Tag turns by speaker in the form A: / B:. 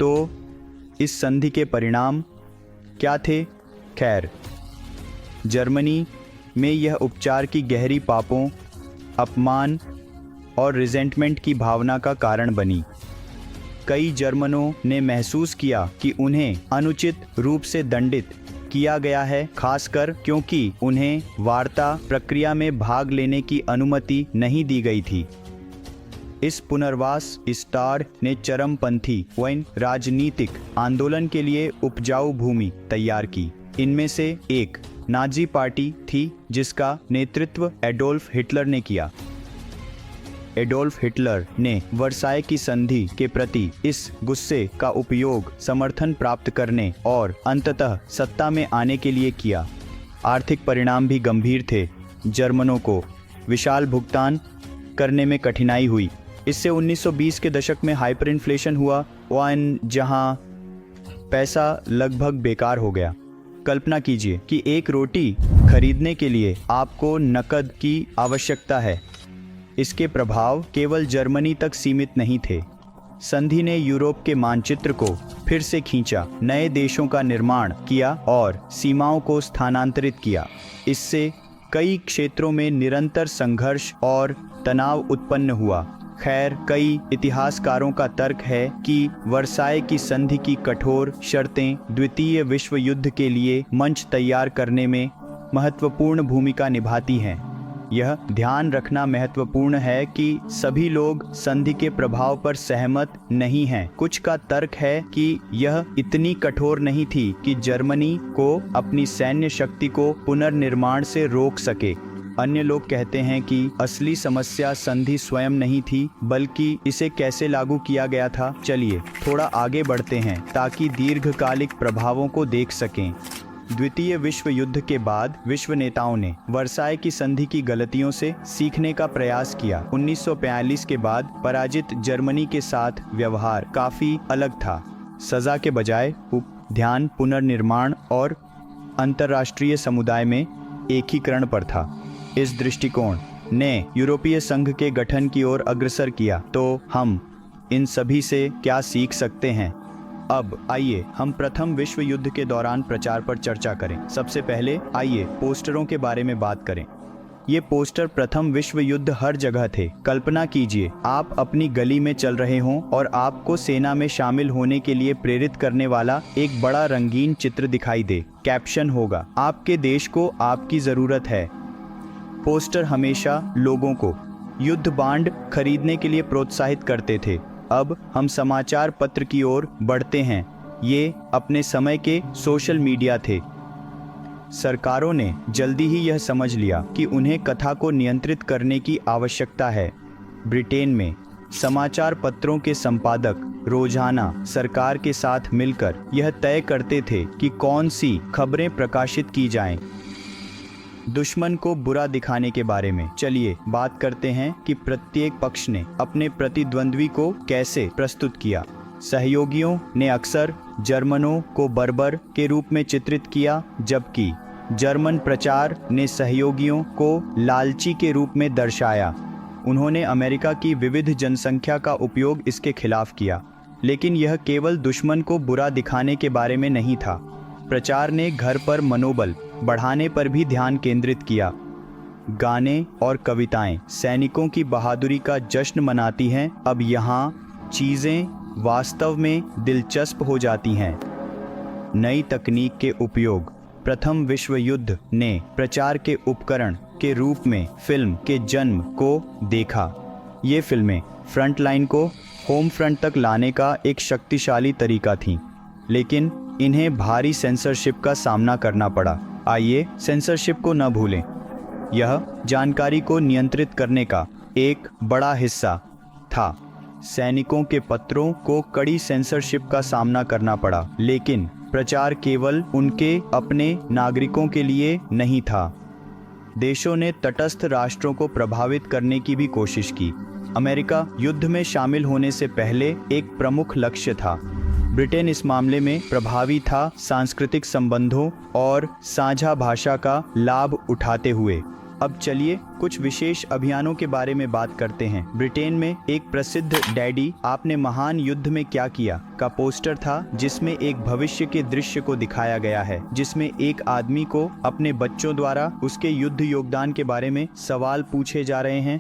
A: तो इस संधि के परिणाम क्या थे? खैर, जर्मनी में यह उपचार की गहरी पापों, अपमान और रिजेंटमेंट की भावना का कारण बनी। कई जर्मनों ने महसूस किया कि उन्हें अनुचित रूप से दंडित किया गया है, खासकर क्योंकि उन्हें वार्ता प्रक्रिया में भाग लेने की अनुमति नहीं दी गई थी। इस पुनर्वास स्टार ने चरमपंथी व राजनीतिक आंदोलन के लिए उपजाऊ भूमि तैयार की। इनमें से एक नाजी पार्टी थी जिसका नेतृत्व एडोल्फ हिटलर ने किया। एडोल्फ हिटलर ने वर्साय की संधि के प्रति इस गुस्से का उपयोग समर्थन प्राप्त करने और अंततः सत्ता में आने के लिए किया। आर्थिक परिणाम भी गंभीर थे। जर्मनों को विशाल भुगतान करने में कठिनाई हुई। इससे 1920 के दशक में हाइपर इन्फ्लेशन हुआ, जहां पैसा लगभग बेकार हो गया। कल्पना कीजिए कि एक रोटी खरीदने के लिए आपको नकद की आवश्यकता है। इसके प्रभाव केवल जर्मनी तक सीमित नहीं थे। संधि ने यूरोप के मानचित्र को फिर से खींचा, नए देशों का निर्माण किया और सीमाओं को स्थानांतरित किया। इससे कई क्षेत्रों में निरंतर संघर्ष और तनाव उत्पन्न हुआ। खैर, कई इतिहासकारों का तर्क है कि वर्साय की संधि की कठोर शर्तें द्वितीय विश्व युद्ध के लिए मंच तैयार करने में महत्वपूर्ण भूमिका निभाती हैं। यह ध्यान रखना महत्वपूर्ण है कि सभी लोग संधि के प्रभाव पर सहमत नहीं हैं। कुछ का तर्क है कि यह इतनी कठोर नहीं थी कि जर्मनी को अपनी सैन्य शक्ति को पुनर्निर्माण से रोक सके। अन्य लोग कहते हैं कि असली समस्या संधि स्वयं नहीं थी, बल्कि इसे कैसे लागू किया गया था। चलिए थोड़ा आगे बढ़ते हैं ताकि दीर्घकालिक प्रभावों को देख सकें। द्वितीय विश्व युद्ध के बाद विश्व नेताओं ने वर्साय की संधि की गलतियों से सीखने का प्रयास किया। 1945 के बाद पराजित जर्मनी के साथ व्यवहार काफी अलग था। सजा के बजाय ध्यान पुनर्निर्माण और अंतर्राष्ट्रीय समुदाय में एकीकरण पर था। इस दृष्टिकोण ने यूरोपीय संघ के गठन की ओर अग्रसर किया। तो हम इन सभी से क्या सीख सकते हैं? अब आइए हम प्रथम विश्व युद्ध के दौरान प्रचार पर चर्चा करें। सबसे पहले आइए पोस्टरों के बारे में बात करें। ये पोस्टर प्रथम विश्व युद्ध हर जगह थे। कल्पना कीजिए आप अपनी गली में चल रहे हों और आपको सेना में शामिल होने के लिए प्रेरित करने वाला एक बड़ा रंगीन चित्र दिखाई दे। कैप्शन होगा, आपके देश को आपकी जरूरत है। पोस्टर हमेशा लोगों को युद्ध बांड खरीदने के लिए प्रोत्साहित करते थे। अब हम समाचार पत्र की ओर बढ़ते हैं। ये अपने समय के सोशल मीडिया थे। सरकारों ने जल्दी ही यह समझ लिया कि उन्हें कथा को नियंत्रित करने की आवश्यकता है। ब्रिटेन में समाचार पत्रों के संपादक रोजाना सरकार के साथ मिलकर यह तय करते थे कि कौन सी खबरें प्रकाशित की जाएं। दुश्मन को बुरा दिखाने के बारे में चलिए बात करते हैं कि प्रत्येक पक्ष ने अपने प्रतिद्वंद्वी को कैसे प्रस्तुत किया। सहयोगियों ने अक्सर जर्मनों को बर्बर के रूप में चित्रित किया, जबकि जर्मन प्रचार ने सहयोगियों को लालची के रूप में दर्शाया। उन्होंने अमेरिका की विविध जनसंख्या का उपयोग इसके खिलाफ किया, लेकिन यह केवल दुश्मन को बुरा दिखाने के बारे में नहीं था। प्रचार ने घर पर मनोबल बढ़ाने पर भी ध्यान केंद्रित किया। गाने और कविताएं सैनिकों की बहादुरी का जश्न मनाती हैं। अब यहाँ चीज़ें वास्तव में दिलचस्प हो जाती हैं। नई तकनीक के उपयोग। प्रथम विश्व युद्ध ने प्रचार के उपकरण के रूप में फिल्म के जन्म को देखा। ये फिल्में फ्रंट लाइन को होम फ्रंट तक लाने का एक शक्तिशाली तरीका थीं, लेकिन इन्हें भारी सेंसरशिप का सामना करना पड़ा। आइए सेंसरशिप को न भूलें। यह जानकारी को नियंत्रित करने का एक बड़ा हिस्सा था। सैनिकों के पत्रों को कड़ी सेंसरशिप का सामना करना पड़ा, लेकिन प्रचार केवल उनके अपने नागरिकों के लिए नहीं था। देशों ने तटस्थ राष्ट्रों को प्रभावित करने की भी कोशिश की। अमेरिका युद्ध में शामिल होने से पहले एक प्रमुख लक्ष्य था। ब्रिटेन इस मामले में प्रभावी था। सांस्कृतिक संबंधों और साझा भाषा का लाभ उठाते हुए अब चलिए कुछ विशेष अभियानों के बारे में बात करते हैं। ब्रिटेन में एक प्रसिद्ध डैडी आपने महान युद्ध में क्या किया का पोस्टर था, जिसमें एक भविष्य के दृश्य को दिखाया गया है, जिसमें एक आदमी को अपने बच्चों द्वारा उसके युद्ध योगदान के बारे में सवाल पूछे जा रहे हैं।